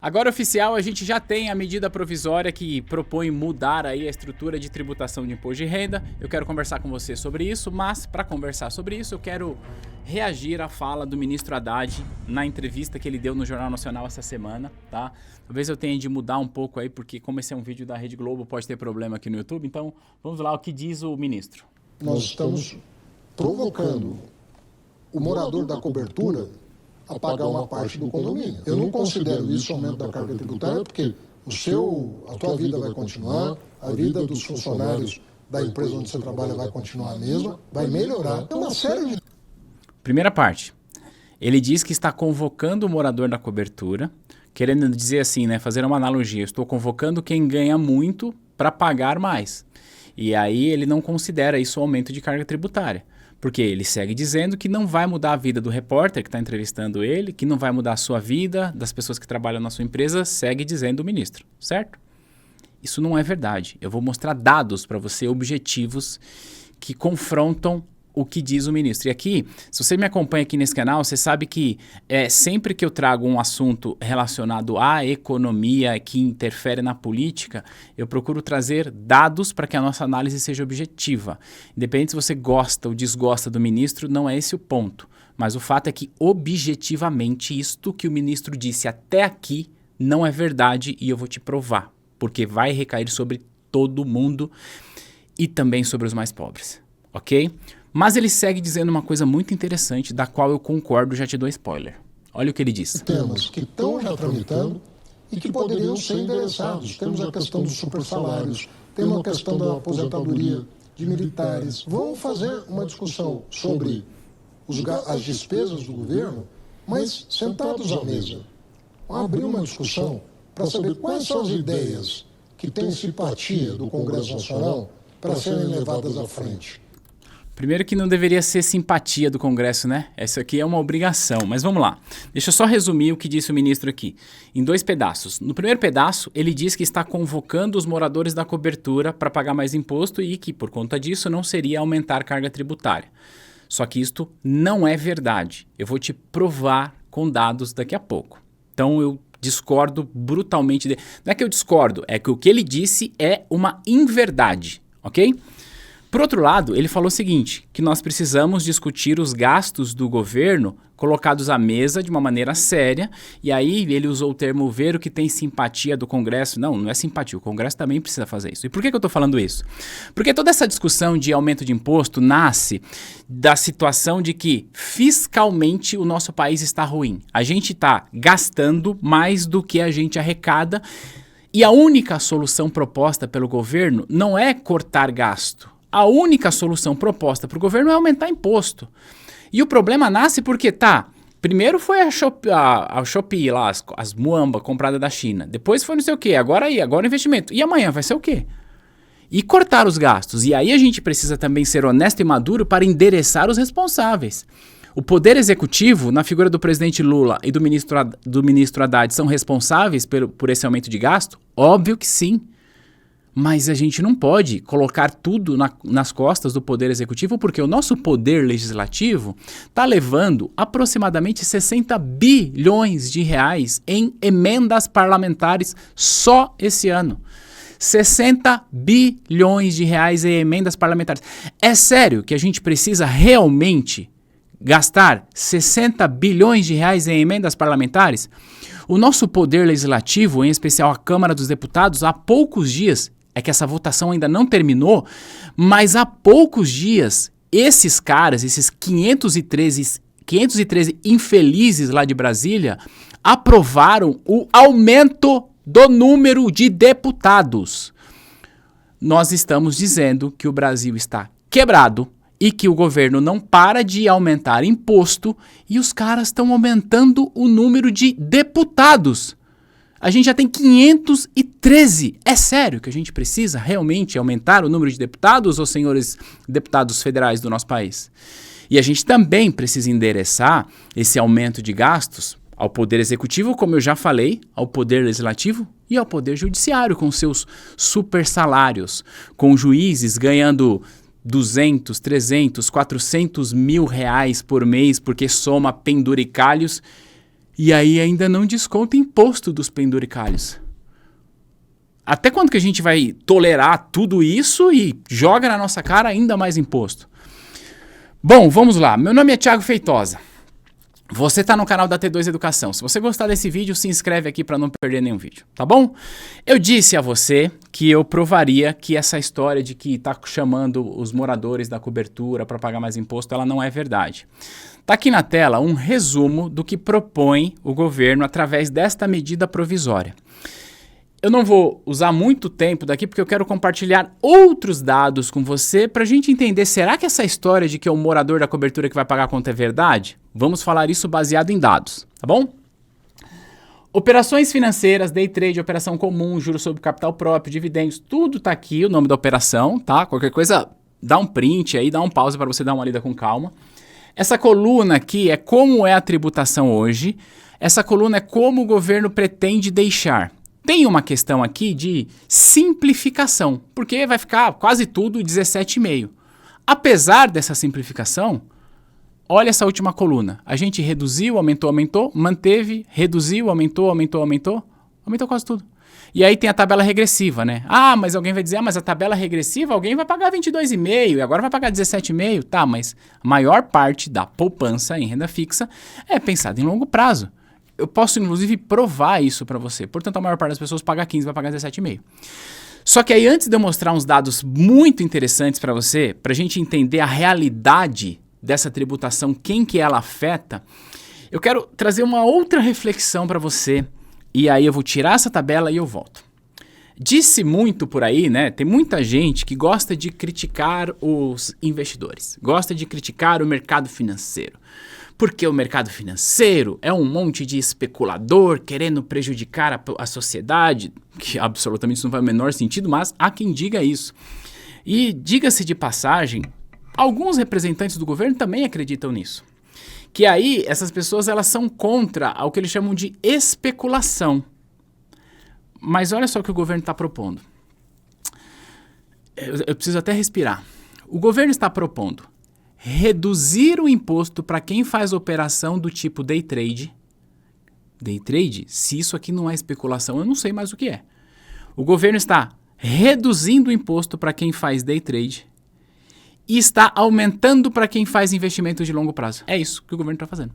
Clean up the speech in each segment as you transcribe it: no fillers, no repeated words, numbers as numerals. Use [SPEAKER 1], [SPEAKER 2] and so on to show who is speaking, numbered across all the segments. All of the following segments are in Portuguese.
[SPEAKER 1] Agora oficial, a gente já tem a medida provisória que propõe mudar aí a estrutura de tributação de imposto de renda. Eu quero conversar com você sobre isso, mas para conversar sobre isso eu quero reagir à fala do ministro Haddad na entrevista que ele deu no Jornal Nacional essa semana, tá? Talvez eu tenha de mudar um pouco aí, porque como esse é um vídeo da Rede Globo, pode ter problema aqui no YouTube. Então, vamos lá, o que diz o ministro.
[SPEAKER 2] Nós estamos provocando o morador da cobertura a pagar uma parte do condomínio. Eu não considero isso aumento da carga tributária, porque a tua vida vai continuar, a vida dos funcionários da empresa onde você trabalha vai continuar a mesma, vai melhorar. É uma série de...
[SPEAKER 1] Primeira parte, ele diz que está convocando o morador da cobertura, querendo dizer assim, né, fazer uma analogia, eu estou convocando quem ganha muito para pagar mais. E aí ele não considera isso um aumento de carga tributária. Porque ele segue dizendo que não vai mudar a vida do repórter que está entrevistando ele, que não vai mudar a sua vida, das pessoas que trabalham na sua empresa, segue dizendo o ministro, certo? Isso não é verdade. Eu vou mostrar dados para você, objetivos, que confrontam o que diz o ministro. E aqui, se você me acompanha aqui nesse canal, você sabe que sempre que eu trago um assunto relacionado à economia que interfere na política, eu procuro trazer dados para que a nossa análise seja objetiva. Independente se você gosta ou desgosta do ministro, não é esse o ponto. Mas o fato é que, objetivamente, isto que o ministro disse até aqui não é verdade e eu vou te provar. Porque vai recair sobre todo mundo e também sobre os mais pobres. Ok? Mas ele segue dizendo uma coisa muito interessante, da qual eu concordo, já te dou spoiler. Olha o que ele diz.
[SPEAKER 2] Temas que estão já tramitando e que poderiam ser endereçados. Temos a questão dos supersalários, temos a questão da aposentadoria de militares. Vamos fazer uma discussão sobre as despesas do governo, mas sentados à mesa. Abrir uma discussão para saber quais são as ideias que têm simpatia do Congresso Nacional para serem levadas à frente.
[SPEAKER 1] Primeiro que não deveria ser simpatia do Congresso, né? Isso aqui é uma obrigação, mas vamos lá. Deixa eu só resumir o que disse o ministro aqui, em 2 pedaços. No primeiro pedaço, ele diz que está convocando os moradores da cobertura para pagar mais imposto e que, por conta disso, não seria aumentar carga tributária. Só que isto não é verdade. Eu vou te provar com dados daqui a pouco. Então, eu discordo brutalmente dele. Não é que eu discordo, é que o que ele disse é uma inverdade, ok? Por outro lado, ele falou o seguinte, que nós precisamos discutir os gastos do governo colocados à mesa de uma maneira séria, e aí ele usou o termo ver o que tem simpatia do Congresso. Não é simpatia, o Congresso também precisa fazer isso. E por que eu estou falando isso? Porque toda essa discussão de aumento de imposto nasce da situação de que fiscalmente o nosso país está ruim. A gente está gastando mais do que a gente arrecada, e a única solução proposta pelo governo não é cortar gasto. A única solução proposta para o governo é aumentar imposto. E o problema nasce porque, primeiro foi a Shopee lá, as muamba compradas da China. Depois foi não sei o quê, agora o investimento. E amanhã vai ser o quê? E cortar os gastos. E aí a gente precisa também ser honesto e maduro para endereçar os responsáveis. O Poder Executivo, na figura do presidente Lula e do ministro Haddad, são responsáveis por esse aumento de gasto? Óbvio que sim. Mas a gente não pode colocar tudo nas costas do Poder Executivo, porque o nosso Poder Legislativo está levando aproximadamente 60 bilhões de reais em emendas parlamentares só esse ano. 60 bilhões de reais em emendas parlamentares. É sério que a gente precisa realmente gastar 60 bilhões de reais em emendas parlamentares? O nosso Poder Legislativo, em especial a Câmara dos Deputados, há poucos dias... É que essa votação ainda não terminou, mas há poucos dias, esses caras, esses 513 infelizes lá de Brasília, aprovaram o aumento do número de deputados. Nós estamos dizendo que o Brasil está quebrado e que o governo não para de aumentar imposto e os caras estão aumentando o número de deputados. A gente já tem 513. É sério que a gente precisa realmente aumentar o número de deputados, ou senhores deputados federais do nosso país? E a gente também precisa endereçar esse aumento de gastos ao Poder Executivo, como eu já falei, ao Poder Legislativo e ao Poder Judiciário, com seus super salários, com juízes ganhando 200, 300, 400 mil reais por mês, porque soma penduricalhos, E aí ainda não desconta imposto dos penduricalhos. Até quando que a gente vai tolerar tudo isso e joga na nossa cara ainda mais imposto? Bom, vamos lá. Meu nome é Thiago Feitosa. Você está no canal da T2 Educação. Se você gostar desse vídeo, se inscreve aqui para não perder nenhum vídeo, tá bom? Eu disse a você que eu provaria que essa história de que está chamando os moradores da cobertura para pagar mais imposto, ela não é verdade. Está aqui na tela um resumo do que propõe o governo através desta medida provisória. Eu não vou usar muito tempo daqui porque eu quero compartilhar outros dados com você para a gente entender, será que essa história de que é o morador da cobertura que vai pagar a conta é verdade? Vamos falar isso baseado em dados, tá bom? Operações financeiras, day trade, operação comum, juros sobre capital próprio, dividendos, tudo tá aqui, o nome da operação, tá? Qualquer coisa, dá um print aí, dá um pause para você dar uma lida com calma. Essa coluna aqui é como é a tributação hoje, essa coluna é como o governo pretende deixar. Tem uma questão aqui de simplificação, porque vai ficar quase tudo 17,5. Apesar dessa simplificação, olha essa última coluna. A gente reduziu, aumentou, manteve, reduziu, aumentou quase tudo. E aí tem a tabela regressiva, né? Ah, mas alguém vai dizer, mas a tabela regressiva, alguém vai pagar 22,5 e agora vai pagar 17,5. Tá, mas a maior parte da poupança em renda fixa é pensada em longo prazo. Eu posso, inclusive, provar isso para você. Portanto, a maior parte das pessoas paga 15, vai pagar 17,5. Só que aí, antes de eu mostrar uns dados muito interessantes para você, para a gente entender a realidade dessa tributação, quem que ela afeta, eu quero trazer uma outra reflexão para você. E aí eu vou tirar essa tabela e eu volto. Disse muito por aí, né? Tem muita gente que gosta de criticar os investidores, gosta de criticar o mercado financeiro. Porque o mercado financeiro é um monte de especulador querendo prejudicar a sociedade, que absolutamente isso não faz o menor sentido, mas há quem diga isso. E diga-se de passagem, alguns representantes do governo também acreditam nisso. Que aí essas pessoas elas são contra o que eles chamam de especulação. Mas olha só o que o governo está propondo. Eu preciso até respirar. O governo está propondo reduzir o imposto para quem faz operação do tipo day trade. Day trade? Se isso aqui não é especulação, eu não sei mais o que é. O governo está reduzindo o imposto para quem faz day trade e está aumentando para quem faz investimentos de longo prazo. É isso que o governo está fazendo.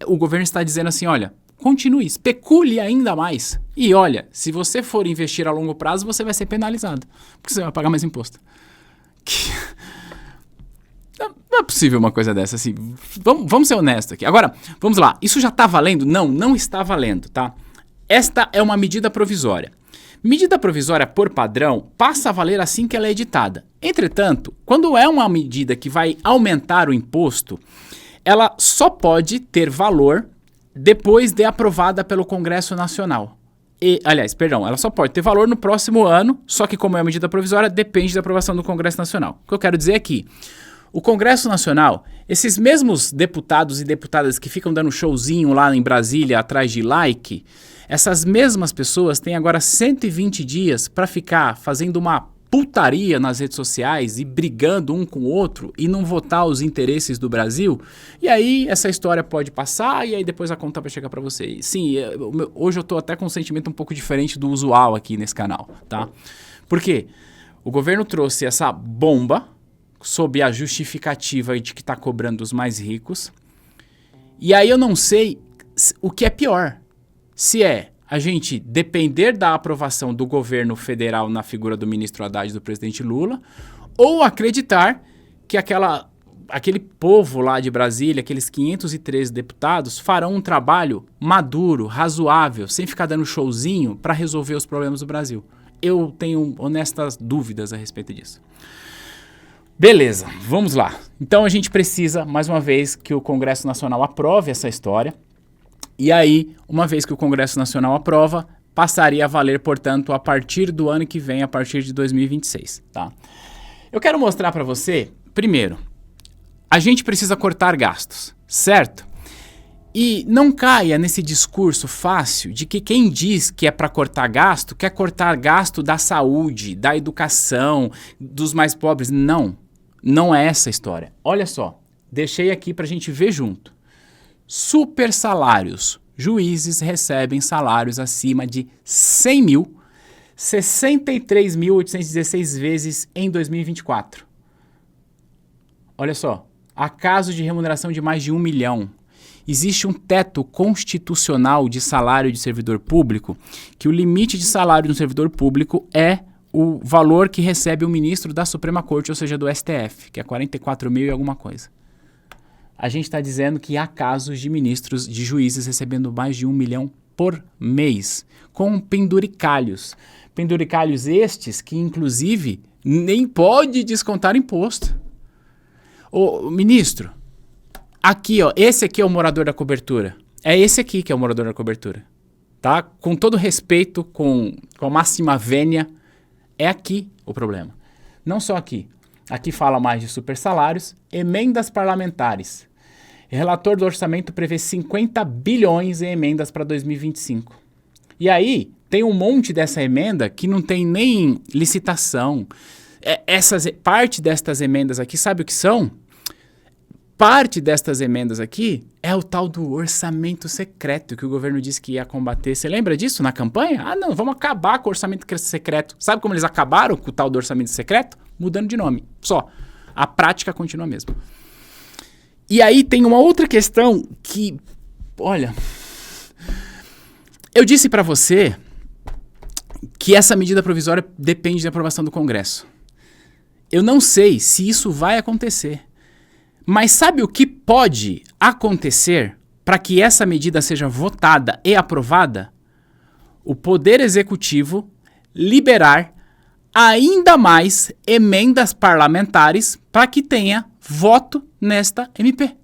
[SPEAKER 1] O governo está dizendo assim, olha, continue, especule ainda mais. E olha, se você for investir a longo prazo, você vai ser penalizado, porque você vai pagar mais imposto. Não é possível uma coisa dessa, assim. Vamos ser honestos aqui. Agora, vamos lá. Isso já está valendo? Não, não está valendo, tá? Esta é uma medida provisória. Medida provisória, por padrão, passa a valer assim que ela é editada. Entretanto, quando é uma medida que vai aumentar o imposto, ela só pode ter valor depois de aprovada pelo Congresso Nacional. Ela só pode ter valor no próximo ano, só que como é uma medida provisória, depende da aprovação do Congresso Nacional. O que eu quero dizer aqui, o Congresso Nacional, esses mesmos deputados e deputadas que ficam dando showzinho lá em Brasília atrás de like, essas mesmas pessoas têm agora 120 dias para ficar fazendo uma putaria nas redes sociais e brigando um com o outro e não votar os interesses do Brasil. E aí essa história pode passar e aí depois a conta vai chegar para você. Sim, hoje eu tô até com um sentimento um pouco diferente do usual aqui nesse canal, tá? Por quê? O governo trouxe essa bomba sob a justificativa de que está cobrando os mais ricos. E aí eu não sei o que é pior. Se é a gente depender da aprovação do governo federal na figura do ministro Haddad e do presidente Lula, ou acreditar que aquele povo lá de Brasília, aqueles 513 deputados, farão um trabalho maduro, razoável, sem ficar dando showzinho para resolver os problemas do Brasil. Eu tenho honestas dúvidas a respeito disso. Beleza, vamos lá. Então a gente precisa, mais uma vez, que o Congresso Nacional aprove essa história. E aí, uma vez que o Congresso Nacional aprova, passaria a valer, portanto, a partir do ano que vem, a partir de 2026, tá? Eu quero mostrar para você, primeiro, a gente precisa cortar gastos, certo? E não caia nesse discurso fácil de que quem diz que é para cortar gasto, quer cortar gasto da saúde, da educação, dos mais pobres. Não, não é essa a história. Olha só, deixei aqui para a gente ver junto. Super salários juízes recebem salários acima de 100 mil, 63.816 vezes em 2024. Olha só, há casos de remuneração de mais de 1 milhão. Existe um teto constitucional de salário de servidor público, que o limite de salário de um servidor público é o valor que recebe o ministro da Suprema Corte, ou seja, do STF, que é 44 mil e alguma coisa. A gente está dizendo que há casos de ministros, de juízes recebendo mais de 1 milhão por mês, com penduricalhos. Penduricalhos estes que, inclusive, nem pode descontar imposto. Ô, ministro, aqui, ó, esse aqui é o morador da cobertura. É esse aqui que é o morador da cobertura. Tá? Com todo respeito, com a máxima vênia, é aqui o problema. Não só aqui. Aqui fala mais de super salários, emendas parlamentares. O relator do orçamento prevê 50 bilhões em emendas para 2025. E aí, tem um monte dessa emenda que não tem nem licitação. Parte destas emendas aqui, sabe o que são? Parte destas emendas aqui é o tal do orçamento secreto que o governo disse que ia combater. Você lembra disso na campanha? Ah, não, vamos acabar com o orçamento secreto. Sabe como eles acabaram com o tal do orçamento secreto? Mudando de nome. Só. A prática continua a mesma. E aí tem uma outra questão que, olha, eu disse para você que essa medida provisória depende da aprovação do Congresso. Eu não sei se isso vai acontecer. Mas sabe o que pode acontecer para que essa medida seja votada e aprovada? O Poder Executivo liberar ainda mais emendas parlamentares para que tenha voto nesta MP.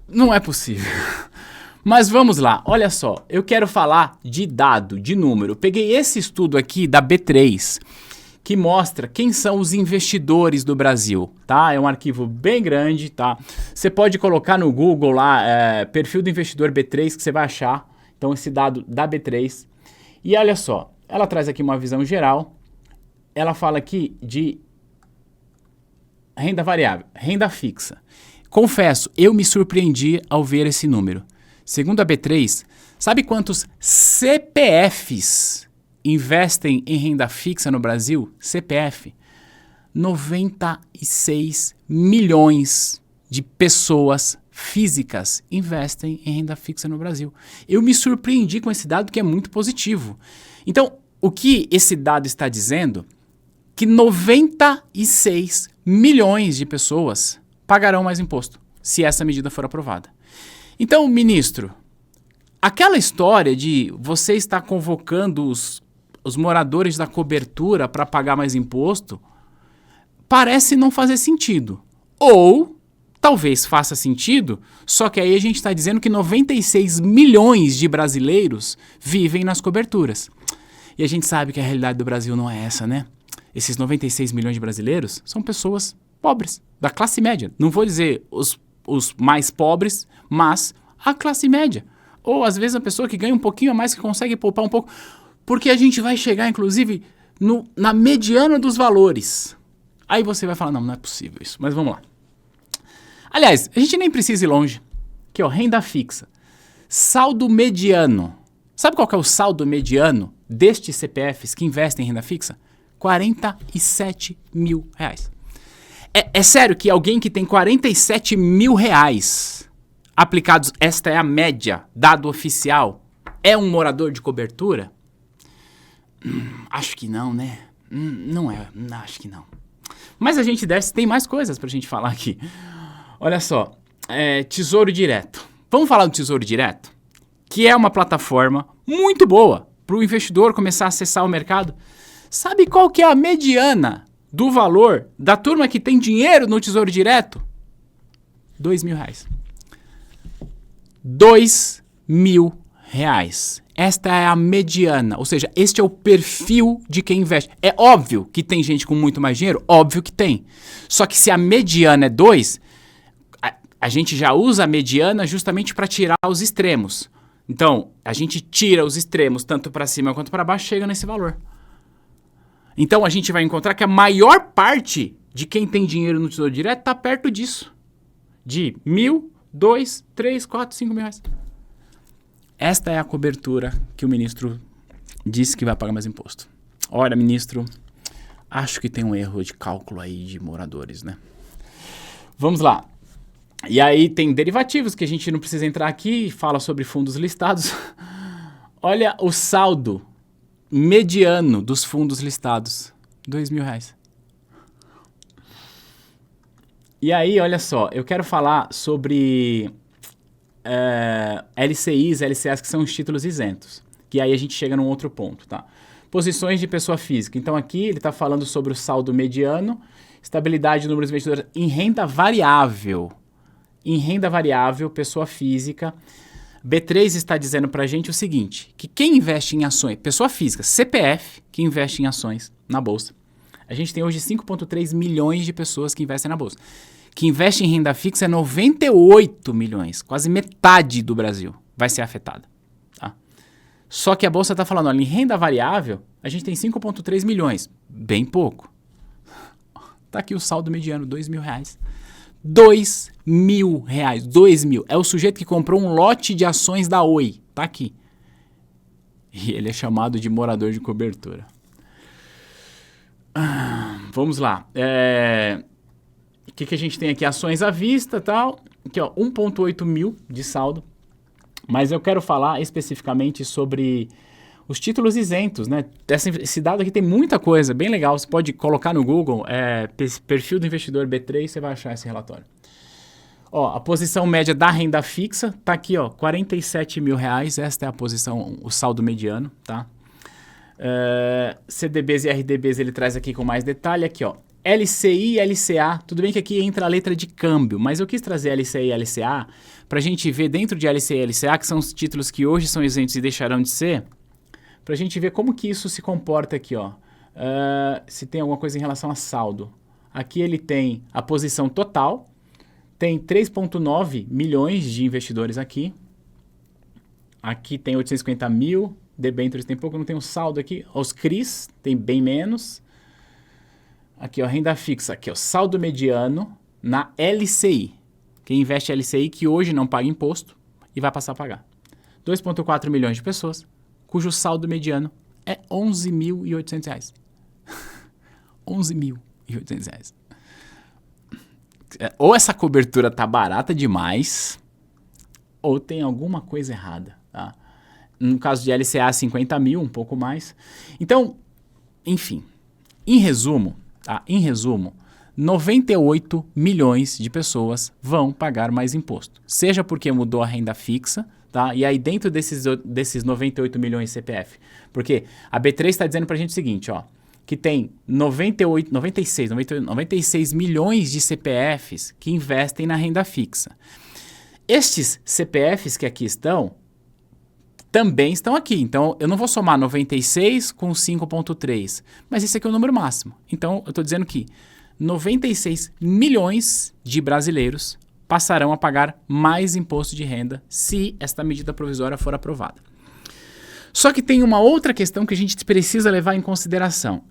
[SPEAKER 1] Não é possível. Mas vamos lá, olha só, eu quero falar de dado, de número. Eu peguei esse estudo aqui da B3, que mostra quem são os investidores do Brasil, tá? É um arquivo bem grande, tá? Você pode colocar no Google lá, perfil do investidor B3, que você vai achar. Então, esse dado da B3. E olha só, ela traz aqui uma visão geral. Ela fala aqui de renda variável, renda fixa. Confesso, eu me surpreendi ao ver esse número. Segundo a B3, sabe quantos CPFs investem em renda fixa no Brasil? CPF. 96 milhões de pessoas físicas investem em renda fixa no Brasil. Eu me surpreendi com esse dado que é muito positivo. Então, o que esse dado está dizendo? Que 96 milhões de pessoas pagarão mais imposto se essa medida for aprovada. Então, ministro, aquela história de você estar convocando os moradores da cobertura para pagar mais imposto parece não fazer sentido. Ou talvez faça sentido, só que aí a gente está dizendo que 96 milhões de brasileiros vivem nas coberturas. E a gente sabe que a realidade do Brasil não é essa, né? Esses 96 milhões de brasileiros são pessoas pobres, da classe média. Não vou dizer os mais pobres, mas a classe média. Ou às vezes a pessoa que ganha um pouquinho a mais, que consegue poupar um pouco. Porque a gente vai chegar, inclusive, na mediana dos valores. Aí você vai falar, não é possível isso. Mas vamos lá. Aliás, a gente nem precisa ir longe. Aqui, ó, renda fixa. Saldo mediano. Sabe qual que é o saldo mediano destes CPFs que investem em renda fixa? 47 mil reais. É sério que alguém que tem 47 mil reais aplicados, esta é a média, dado oficial, é um morador de cobertura? Acho que não, né? Não é, acho que não. Mas a gente tem mais coisas pra gente falar aqui. Olha só, Tesouro Direto. Vamos falar do Tesouro Direto? Que é uma plataforma muito boa para o investidor começar a acessar o mercado. Sabe qual que é a mediana do valor da turma que tem dinheiro no Tesouro Direto? 2 mil reais. 2 mil reais. Esta é a mediana, ou seja, este é o perfil de quem investe. É óbvio que tem gente com muito mais dinheiro, óbvio que tem. Só que se a mediana é 2, a gente já usa a mediana justamente para tirar os extremos. Então, a gente tira os extremos, tanto para cima quanto para baixo, chega nesse valor. Então, a gente vai encontrar que a maior parte de quem tem dinheiro no Tesouro Direto está perto disso. De 1.000, 2, 3, 4, 5 mil reais. Esta é a cobertura que o ministro disse que vai pagar mais imposto. Olha, ministro, acho que tem um erro de cálculo aí de moradores, né? Vamos lá. E aí tem derivativos que a gente não precisa entrar aqui, fala sobre fundos listados. Olha o saldo mediano dos fundos listados, R$2.000. E aí, olha só, eu quero falar sobre LCIs, LCAs, que são os títulos isentos. Que aí a gente chega num outro ponto, tá? Posições de pessoa física. Então aqui ele está falando sobre o saldo mediano, estabilidade do número de investidores em renda variável. Em renda variável, pessoa física. B3 está dizendo para a gente o seguinte, que quem investe em ações, pessoa física, CPF, que investe em ações na Bolsa. A gente tem hoje 5,3 milhões de pessoas que investem na Bolsa. Que investe em renda fixa é 98 milhões, quase metade do Brasil vai ser afetada. Tá? Só que a Bolsa está falando, olha, em renda variável, a gente tem 5,3 milhões, bem pouco. Tá aqui o saldo mediano, R$2.000. R$2.000, 2.000. É o sujeito que comprou um lote de ações da Oi, tá aqui. E ele é chamado de morador de cobertura. Vamos lá. O que a gente tem aqui? Ações à vista e tal. Aqui, ó, 1,8 mil de saldo. Mas eu quero falar especificamente sobre os títulos isentos, né? Esse dado aqui tem muita coisa, bem legal. Você pode colocar no Google, perfil do investidor B3, você vai achar esse relatório. Ó, a posição média da renda fixa tá aqui, ó, R$47.000. Esta é a posição, o saldo mediano, tá? CDBs e RDBs ele traz aqui com mais detalhe. Aqui, ó, LCI e LCA. Tudo bem que aqui entra a letra de câmbio, mas eu quis trazer LCI e LCA para a gente ver dentro de LCI e LCA, que são os títulos que hoje são isentos e deixarão de ser, para a gente ver como que isso se comporta aqui, ó. Se tem alguma coisa em relação a saldo. Aqui ele tem a posição total, tem 3,9 milhões de investidores aqui. Aqui tem 850 mil, debêntures tem pouco, não tem um saldo aqui. Os CRIs tem bem menos. Aqui, ó, renda fixa, aqui, ó, saldo mediano na LCI. Quem investe em LCI que hoje não paga imposto e vai passar a pagar. 2,4 milhões de pessoas, cujo saldo mediano é R$11.800. R$11.800. Ou essa cobertura tá barata demais, ou tem alguma coisa errada, tá? No caso de LCA, 50 mil, um pouco mais. Então, enfim, em resumo, 98 milhões de pessoas vão pagar mais imposto. Seja porque mudou a renda fixa, tá? E aí dentro desses 98 milhões de CPF. Porque a B3 está dizendo para a gente o seguinte, ó, que tem 96 milhões de CPFs que investem na renda fixa. Estes CPFs que aqui estão, também estão aqui. Então, eu não vou somar 96 com 5,3, mas esse aqui é o número máximo. Então, eu estou dizendo que 96 milhões de brasileiros passarão a pagar mais imposto de renda se esta medida provisória for aprovada. Só que tem uma outra questão que a gente precisa levar em consideração.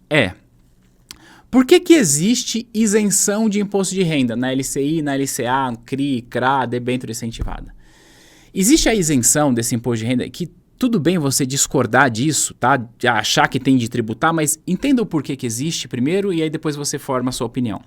[SPEAKER 1] Por que existe isenção de imposto de renda na LCI, na LCA, CRI, CRA, debênture incentivada? Existe a isenção desse imposto de renda que tudo bem você discordar disso, tá? De achar que tem de tributar, mas entenda o porquê que existe primeiro e aí depois você forma a sua opinião.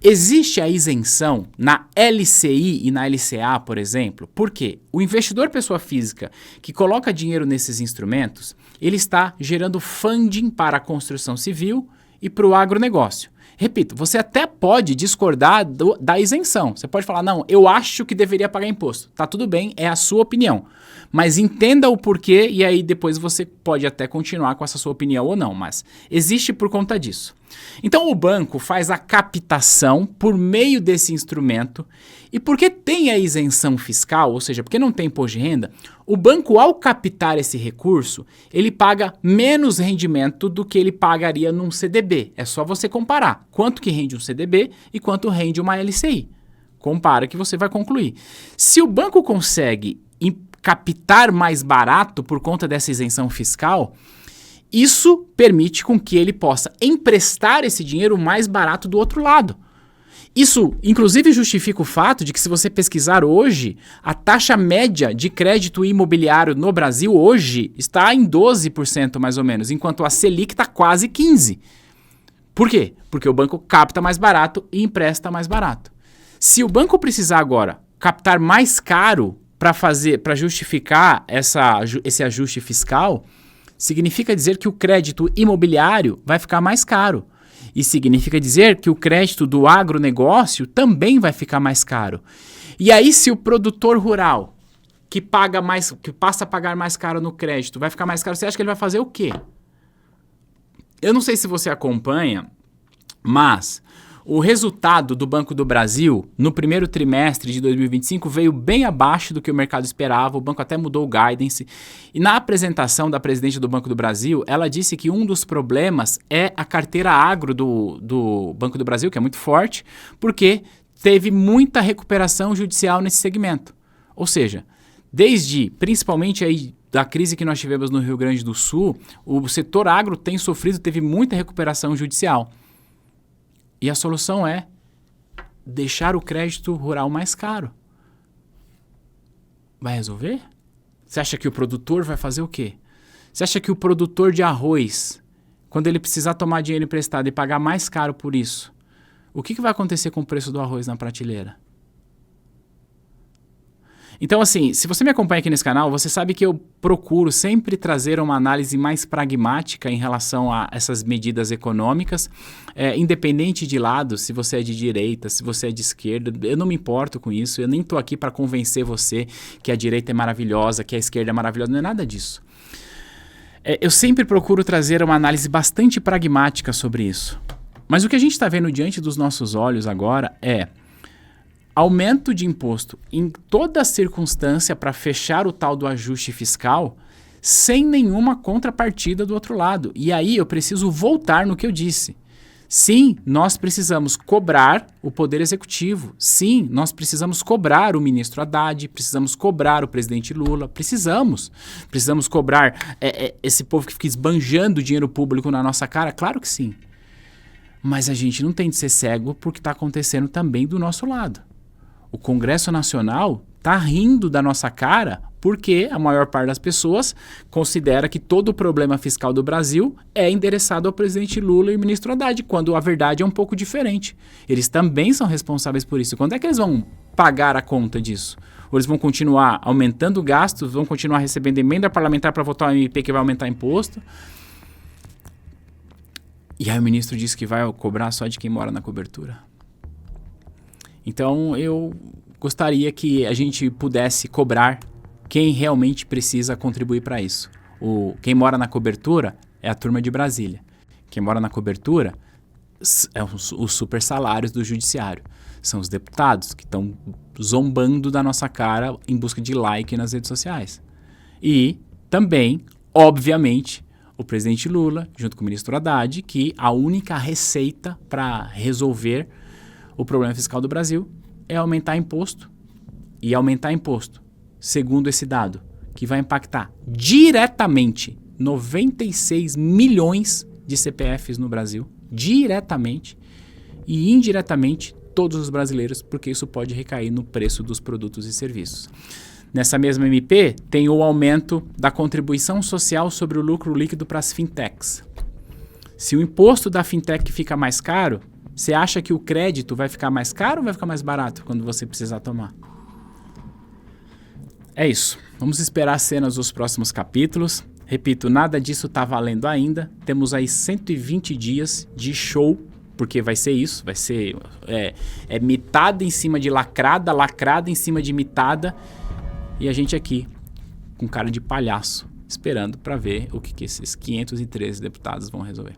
[SPEAKER 1] Existe a isenção na LCI e na LCA, por exemplo, porque o investidor pessoa física que coloca dinheiro nesses instrumentos, ele está gerando funding para a construção civil e para o agronegócio. Repito, você até pode discordar da isenção. Você pode falar, não, eu acho que deveria pagar imposto. Tá tudo bem, é a sua opinião. Mas entenda o porquê e aí depois você pode até continuar com essa sua opinião ou não. Mas existe por conta disso. Então o banco faz a captação por meio desse instrumento e porque tem a isenção fiscal, ou seja, porque não tem imposto de renda, o banco ao captar esse recurso, ele paga menos rendimento do que ele pagaria num CDB. É só você comparar quanto que rende um CDB e quanto rende uma LCI. Compara que você vai concluir. Se o banco consegue captar mais barato por conta dessa isenção fiscal, isso permite com que ele possa emprestar esse dinheiro mais barato do outro lado. Isso, inclusive, justifica o fato de que, se você pesquisar hoje, a taxa média de crédito imobiliário no Brasil hoje está em 12% mais ou menos, enquanto a Selic está quase 15%. Por quê? Porque o banco capta mais barato e empresta mais barato. Se o banco precisar agora captar mais caro para justificar esse ajuste fiscal, significa dizer que o crédito imobiliário vai ficar mais caro. E significa dizer que o crédito do agronegócio também vai ficar mais caro. E aí, se o produtor rural que passa a pagar mais caro no crédito vai ficar mais caro, você acha que ele vai fazer o quê? Eu não sei se você acompanha, mas o resultado do Banco do Brasil no primeiro trimestre de 2025 veio bem abaixo do que o mercado esperava. O banco até mudou o guidance. E na apresentação da presidente do Banco do Brasil, ela disse que um dos problemas é a carteira agro do Banco do Brasil, que é muito forte, porque teve muita recuperação judicial nesse segmento. Ou seja, principalmente aí da crise que nós tivemos no Rio Grande do Sul, o setor agro teve muita recuperação judicial. E a solução é deixar o crédito rural mais caro. Vai resolver? Você acha que o produtor vai fazer o quê? Você acha que o produtor de arroz, quando ele precisar tomar dinheiro emprestado e pagar mais caro por isso, o que vai acontecer com o preço do arroz na prateleira? Então, assim, se você me acompanha aqui nesse canal, você sabe que eu procuro sempre trazer uma análise mais pragmática em relação a essas medidas econômicas, independente de lado, se você é de direita, se você é de esquerda, eu não me importo com isso, eu nem estou aqui para convencer você que a direita é maravilhosa, que a esquerda é maravilhosa, não é nada disso. Eu sempre procuro trazer uma análise bastante pragmática sobre isso. Mas o que a gente está vendo diante dos nossos olhos agora é aumento de imposto em toda circunstância para fechar o tal do ajuste fiscal sem nenhuma contrapartida do outro lado. E aí eu preciso voltar no que eu disse. Sim, nós precisamos cobrar o Poder Executivo. Sim, nós precisamos cobrar o ministro Haddad, precisamos cobrar o presidente Lula, precisamos cobrar esse povo que fica esbanjando dinheiro público na nossa cara, claro que sim. Mas a gente não tem de ser cego porque está acontecendo também do nosso lado. O Congresso Nacional está rindo da nossa cara porque a maior parte das pessoas considera que todo o problema fiscal do Brasil é endereçado ao presidente Lula e ao ministro Haddad, quando a verdade é um pouco diferente. Eles também são responsáveis por isso. Quando é que eles vão pagar a conta disso? Ou eles vão continuar aumentando gastos, vão continuar recebendo emenda parlamentar para votar o MP que vai aumentar imposto? E aí o ministro disse que vai cobrar só de quem mora na cobertura. Então, eu gostaria que a gente pudesse cobrar quem realmente precisa contribuir para isso. Quem mora na cobertura é a turma de Brasília. Quem mora na cobertura é os super salários do judiciário. São os deputados que estão zombando da nossa cara em busca de like nas redes sociais. E também, obviamente, o presidente Lula, junto com o ministro Haddad, que a única receita para resolver o problema fiscal do Brasil é aumentar imposto. E aumentar imposto, segundo esse dado, que vai impactar diretamente 96 milhões de CPFs no Brasil, diretamente, e indiretamente todos os brasileiros, porque isso pode recair no preço dos produtos e serviços. Nessa mesma MP, tem o aumento da contribuição social sobre o lucro líquido para as fintechs. Se o imposto da fintech fica mais caro, você acha que o crédito vai ficar mais caro ou vai ficar mais barato quando você precisar tomar? É isso. Vamos esperar as cenas dos próximos capítulos. Repito, nada disso está valendo ainda. Temos aí 120 dias de show, porque vai ser isso. Vai ser mitada em cima de lacrada, lacrada em cima de mitada. E a gente aqui, com cara de palhaço, esperando para ver o que esses 513 deputados vão resolver.